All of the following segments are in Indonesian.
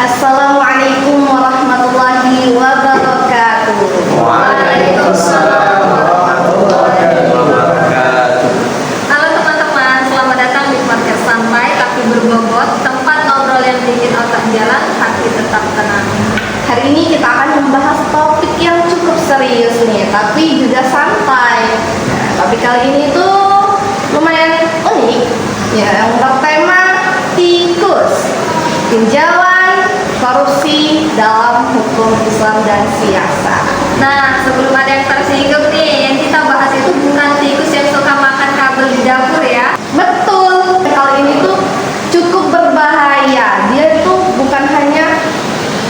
Assalamualaikum warahmatullahi wabarakatuh. Waalaikumsalam warahmatullahi wabarakatuh. Halo teman-teman, selamat datang di podcast santai tapi berbobot, tempat ngobrol yang bikin otak jalan, hati tetap tenang. Hari ini kita akan membahas topik yang cukup serius nih, tapi juga santai. Topik kali ini tuh lumayan unik, ya, yang bertema tikus, tinjauan korupsi dalam hukum Islam dan siasat. Nah, sebelum ada yang tersinggung nih, yang kita bahas itu bukan tikus yang suka makan kabel di dapur ya. Betul, kali ini tuh cukup berbahaya. Dia itu bukan hanya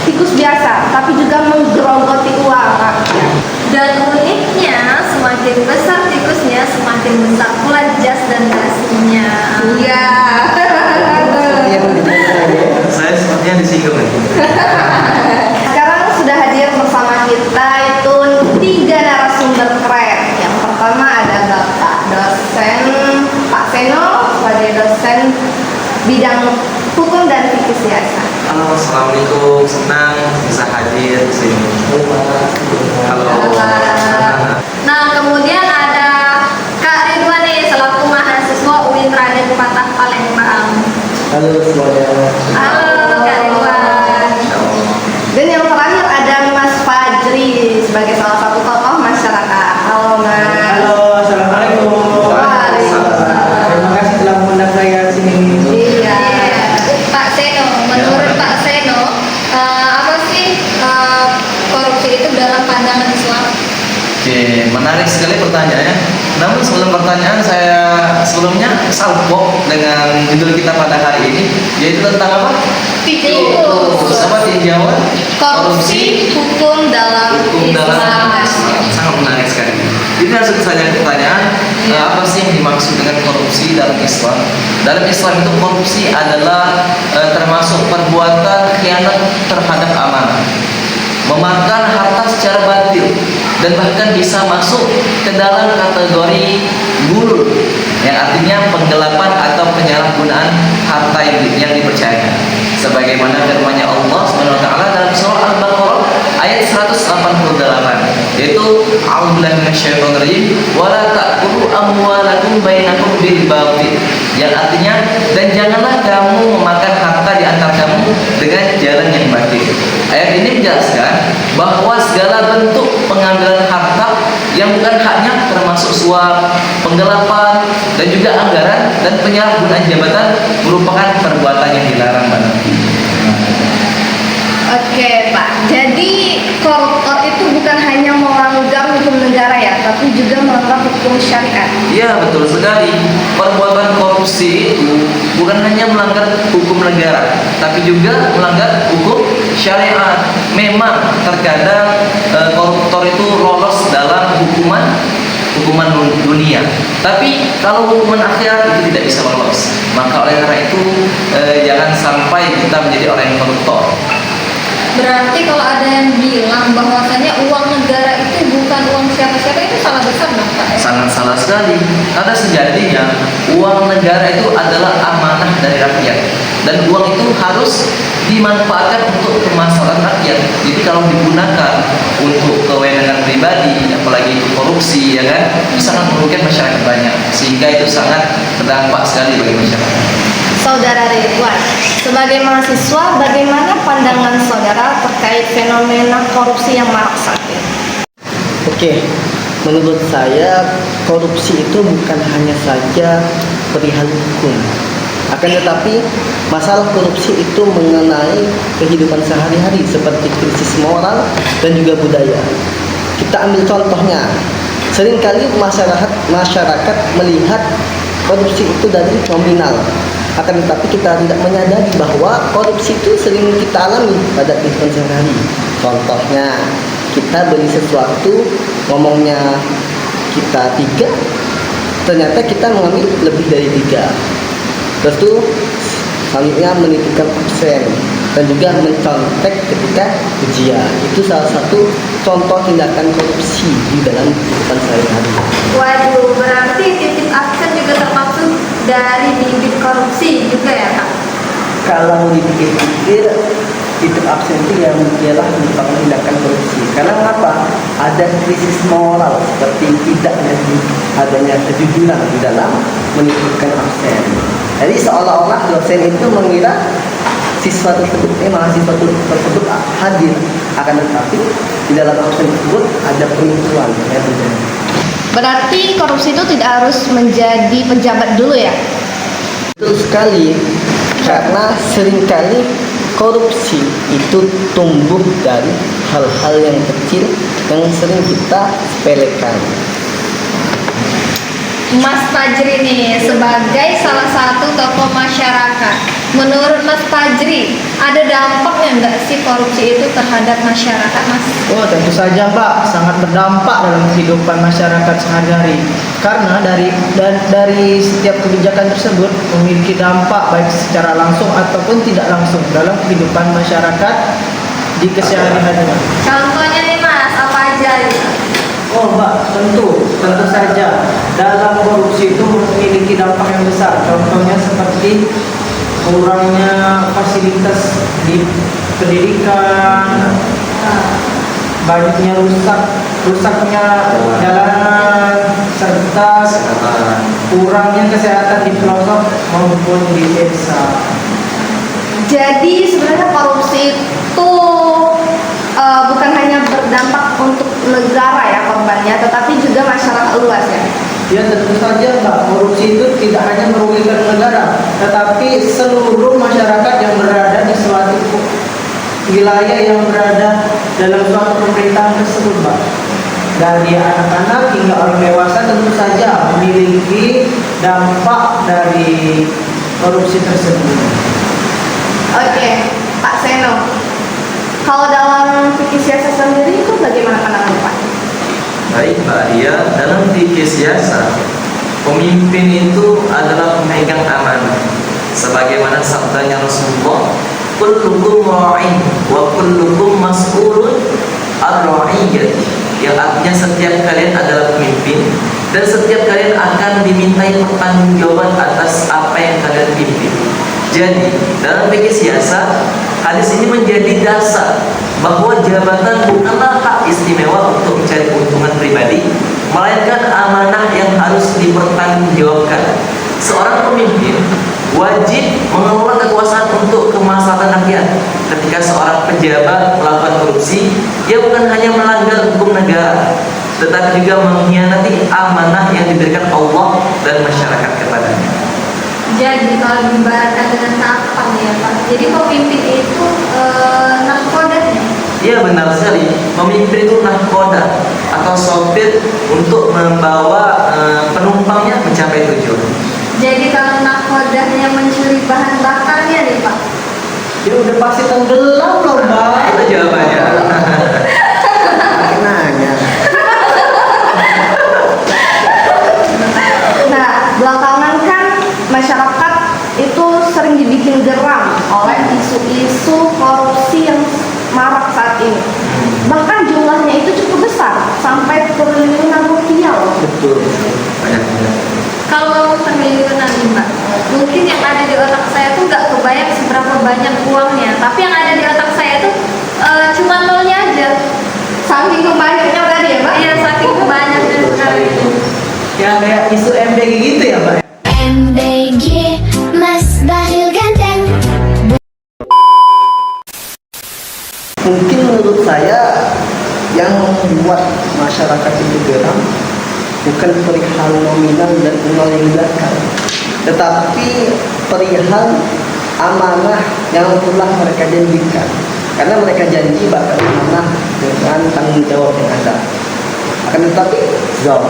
tikus biasa, tapi juga menggerogoti uang rakyat. Dan uniknya, semakin besar tikusnya, semakin besar pula jas dan dasinya. Iya. Saya sepertinya disinggung nih. Sekarang sudah hadir bersama kita itu 3 narasumber keren. Yang pertama ada Bapak dosen Pak Seno sebagai dosen bidang hukum dan fikih siasat. Halo, assalamualaikum. Senang bisa hadir di sini. Halo. Nah, kemudian ada Kak Ridwan nih selaku mahasiswa UIN Raden Patah Palembang. Halo semuanya. Halo Kak Ridwan. Dan yang terakhir ada Mas Fajri sebagai salah satu tokoh masyarakat. Halo Mas. Halo, assalamualaikum. Waalaikumsalam. Terima kasih telah mengundang saya di sini. Iya. Pak Seno, menurut Pak Seno, apa sih korupsi itu dalam pandangan Islam? Oke, menarik sekali pertanyaannya. Namun sebelum pertanyaan saya sebelumnya salpok dengan judul kita pada hari ini, yaitu tentang apa? Tikus. Apa tinjauan? Korupsi hukum dalam Islam. Sangat menarik sekali. Ini langsung saja ke pertanyaan, apa sih yang dimaksud dengan korupsi dalam Islam? Dalam Islam itu korupsi adalah termasuk perbuatan khianat terhadap amanah, memakan harta secara batil, dan bahkan bisa masuk ke dalam kategori gulul, yang artinya penggelapan atau penyalahgunaan harta yang dipercayakan. Sebagaimana firman-Nya Allah Subhanahu wa taala dalam surah Al-Baqarah ayat 188, yaitu a'udzubillahi minasyaitonir rajim wa la ta'kulu amwalakum bainakum bil batil, yang artinya dan janganlah kamu memakan harta di antara kamu dengan jalan yang batil. Ayat ini menjelaskan bahwa segala bentuk pengambilan harta yang bukan haknya termasuk suap, penggelapan, dan juga anggaran dan penyalahgunaan jabatan merupakan perbuatan yang dilarang banget. Oke Pak, jadi koruptor itu bukan hanya melanggar hukum negara ya, tapi juga melanggar hukum syariat. Iya, betul sekali. Perbuatan korupsi itu bukan hanya melanggar hukum negara, tapi juga melanggar hukum syariat. Memang terkadang koruptor itu lolos dalam hukuman dunia, tapi kalau hukuman akhirat itu tidak bisa lolos. Maka oleh karena itu jangan sampai kita menjadi orang yang koruptor. Berarti kalau ada yang bilang bahwasanya uang negara itu bukan uang siapa-siapa, itu salah besar dong Pak ya? Sangat salah sekali. Karena sejatinya uang negara itu adalah amanah dari rakyat, dan uang itu harus dimanfaatkan untuk kemaslahatan rakyat. Jadi kalau digunakan untuk kewenangan pribadi, apalagi untuk korupsi, ya kan, itu sangat merugikan masyarakat banyak, sehingga itu sangat berdampak sekali bagi masyarakat. Saudara Ridwan, sebagai mahasiswa, bagaimana pandangan saudara terkait fenomena korupsi yang marak saat ini? Oke, menurut saya korupsi itu bukan hanya saja perihal hukum. Akan tetapi masalah korupsi itu mengenai kehidupan sehari-hari seperti krisis moral dan juga budaya. Kita ambil contohnya, seringkali masyarakat melihat korupsi itu dari nominal. Akan tetapi kita tidak menyadari bahwa korupsi itu sering kita alami pada kehidupan sehari-hari. Contohnya, kita beli sesuatu, ngomongnya kita 3, ternyata kita mengambil lebih dari 3. Terus tuh selanjutnya menitipkan absen dan juga mencontek ketika ujian. Itu salah satu contoh tindakan korupsi di dalam kehidupan sehari-hari. Waduh, berarti titip absen juga termasuk dari bibit korupsi juga ya Kak? Kalau dipikir-pikir Itu absen itu yang ialah merupakan tindakan korupsi. Karena apa? Ada krisis moral seperti tidak adanya kejujuran di dalam menitipkan absen. Jadi seolah-olah dosen itu mengira siswa tersebut, mahasiswa tersebut hadir, akan tetapi di dalam absen tersebut ada penipuan yang terjadi. Berarti korupsi itu tidak harus menjadi pejabat dulu ya? Betul sekali, karena seringkali korupsi itu tumbuh dari hal-hal yang kecil yang sering kita sepelekan. Mas Fajri nih sebagai salah satu tokoh masyarakat, menurut Mas Fajri ada dampaknya nggak sih korupsi itu terhadap masyarakat, Mas? Oh, tentu saja Mbak, sangat berdampak dalam kehidupan masyarakat sehari-hari. Karena dari setiap kebijakan tersebut memiliki dampak baik secara langsung ataupun tidak langsung dalam kehidupan masyarakat di keseharian. Contohnya nih Mas, apa aja gitu? Oh Mbak, tentu saja dalam korupsi itu memiliki dampak yang besar. Contohnya seperti kurangnya fasilitas di pendidikan, banyaknya rusaknya jalanan, serta kurangnya kesehatan di pelosok maupun di desa. Jadi sebenarnya korupsi itu bukan hanya berdampak untuk negara ya korbannya, tetapi juga masyarakat luas ya. Ya tentu saja Mbak, korupsi itu tidak hanya merugikan negara, tetapi seluruh masyarakat yang berada di suatu wilayah yang berada dalam suatu pemerintahan tersebut Mbak. Dari anak-anak hingga orang dewasa tentu saja memiliki dampak dari korupsi tersebut. Oke, Pak Seno. Kalau dalam fikih siasat sendiri itu bagaimana pandangan Pak? Baik Mbak Dia, dalam fikih siasat, pemimpin itu adalah pemegang amanah. Sebagaimana sabdanya Rasulullah, kullukum ra'in wa kullukum mas'ulun ar-ra'iyyati. Yang artinya setiap kalian adalah pemimpin dan setiap kalian akan dimintai pertanggungjawaban atas apa yang kalian pimpin. Jadi, dalam fikih siasat, hadis ini menjadi dasar bahwa jabatan bukanlah hak istimewa untuk mencari keuntungan pribadi, melainkan amanah yang harus dipertanggungjawabkan. Seorang pemimpin wajib mengelola kekuasaan untuk kemaslahatan rakyat. Ketika seorang pejabat melakukan korupsi, ia bukan hanya melanggar hukum negara, tetapi juga mengkhianati amanah yang diberikan Allah dan masyarakat kepadanya. Jadi kalau diibaratkan dengan apa ya Pak? Jadi pemimpin itu nahkodanya. Iya benar sekali. Pemimpin itu nahkoda atau sopir untuk membawa penumpangnya mencapai tujuan. Jadi kalau nahkodanya mencuri bahan bakarnya nih Pak. Ya udah pasti tenggelam loh Mbak. Itu jawabannya. Nanya. Nah, belakangan kan masyarakat itu sering dibikin geram oleh isu-isu korupsi yang marak saat ini. Bahkan jumlahnya itu cukup besar, sampai triliunan rupiah loh. Betul. Banyak. Kalau triliunan nih Mbak, mungkin yang ada di otak saya tuh nggak kebayang seberapa banyak uangnya. Tapi yang ada di otak saya tuh cuma nolnya aja. Saking kebanyaknya tadi ya Mbak? Iya, saking kebanyaknya sekarang ini. Yang kayak isu MBG gitu ya Mbak. MBG Mas Bahlil Ganteng. Mungkin menurut saya yang membuat masyarakat itu geram bukan perihal nominal dan nol yang di belakang, tetapi perihal amanah yang telah mereka janjikan. Karena mereka janji bakal amanah dengan tanggung jawab yang ada. Akan tetapi zon.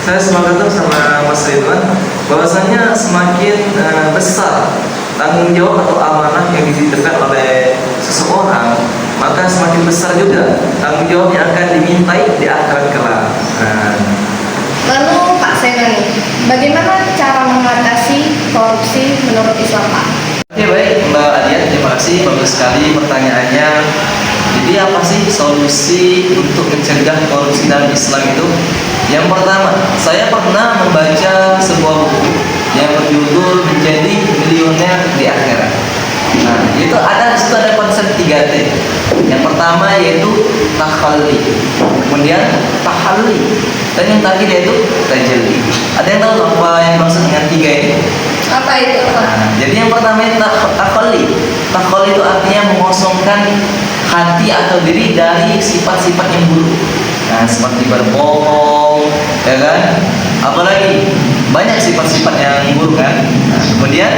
Saya sepakat sama Mas Ridwan bahwasanya semakin besar tanggung jawab atau amanah yang dititipkan oleh seseorang, maka semakin besar juga tanggung jawab yang akan dimintai di akhirat kelak. Lalu Pak Seno nih, bagaimana cara mengatasi korupsi menurut Islam Pak? Oke baik Mbak Adia, terima kasih, bagus sekali pertanyaannya. Jadi apa sih solusi untuk mencegah korupsi dalam Islam itu? Yang pertama, saya pernah membaca sebuah buku yang berjudul Menjadi Milioner di Akhirat. Nah, itu ada konsep 3 tahalli. Dan yang terakhir yaitu tajalli. Ada yang tahu apa yang dimaksud dengan tiga ini? Apa itu? Nah, jadi yang pertama itu takhalli. Takhalli itu artinya mengosongkan hati atau diri dari sifat-sifat yang buruk. Nah, seperti berbohong, ya kan? Apalagi banyak sifat-sifat yang buruk kan. Nah, kemudian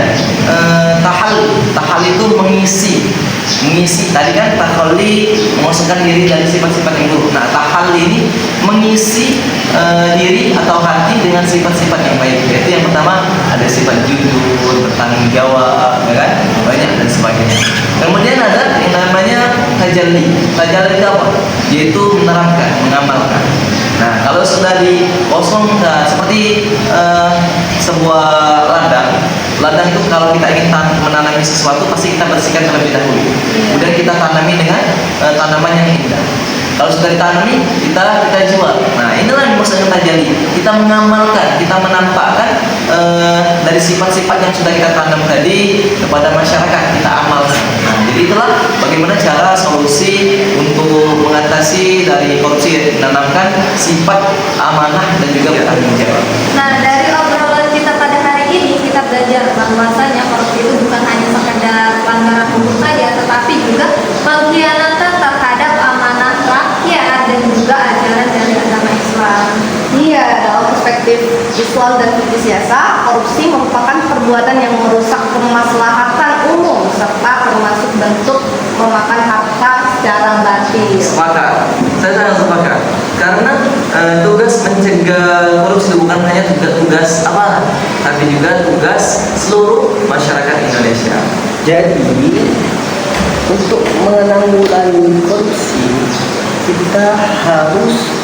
tahal itu mengisi. Tadi kan takhalli mengosongkan diri dari sifat-sifat yang buruk. Nah, tahal ini mengisi diri atau hati dengan sifat-sifat yang baik. Yaitu yang pertama ada sifat jujur, bertanggung jawab, ya kan? Banyak dan sebagainya. Kemudian ada yang namanya tajalli. Tajalli itu apa? Yaitu menerapkan, mengamalkan. Nah, kalau sudah dikosongkan seperti sebuah ladang itu kalau kita ingin menanami sesuatu pasti kita bersihkan terlebih dahulu. Kemudian kita tanami dengan tanaman yang indah. Kalau sudah ditanami, kita jual. Nah, inilah yang maksudnya tajalli. Kita mengamalkan, kita menampakkan dari sifat-sifat yang sudah kita tanam tadi kepada masyarakat, kita amalkan. Nah, jadi itulah bagaimana cara solusi untuk mengatasi dari korupsi, menanamkan sifat amanah dan juga bertanggung jawab. Nah, dari obrolan kita pada hari ini kita belajar bahwasanya korupsi itu bukan hanya sekedar pelanggaran hukum saja, tetapi juga pengkhianatan terhadap amanah rakyat dan juga ajaran dari agama Islam. Iya, dalam perspektif Islam dan fikih siasa, korupsi merupakan perbuatan yang merusak kemaslahatan umum serta termasuk bentuk memakan harta secara batil. Sepakat, saya sangat sepakat. Karena tugas mencegah korupsi bukan hanya tugas aparat, tapi juga tugas seluruh masyarakat Indonesia. Jadi untuk menanggulangi korupsi kita harus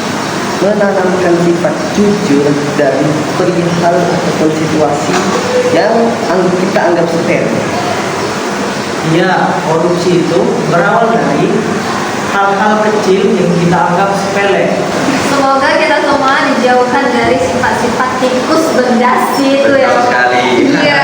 menanamkan sifat jujur dari perihal ataupun situasi yang kita anggap sepele. Ya, korupsi itu berawal dari hal-hal kecil yang kita anggap sepele. Semoga kita semua dijauhkan dari sifat-sifat tikus berdasi itu Betul yang sekali. Iya,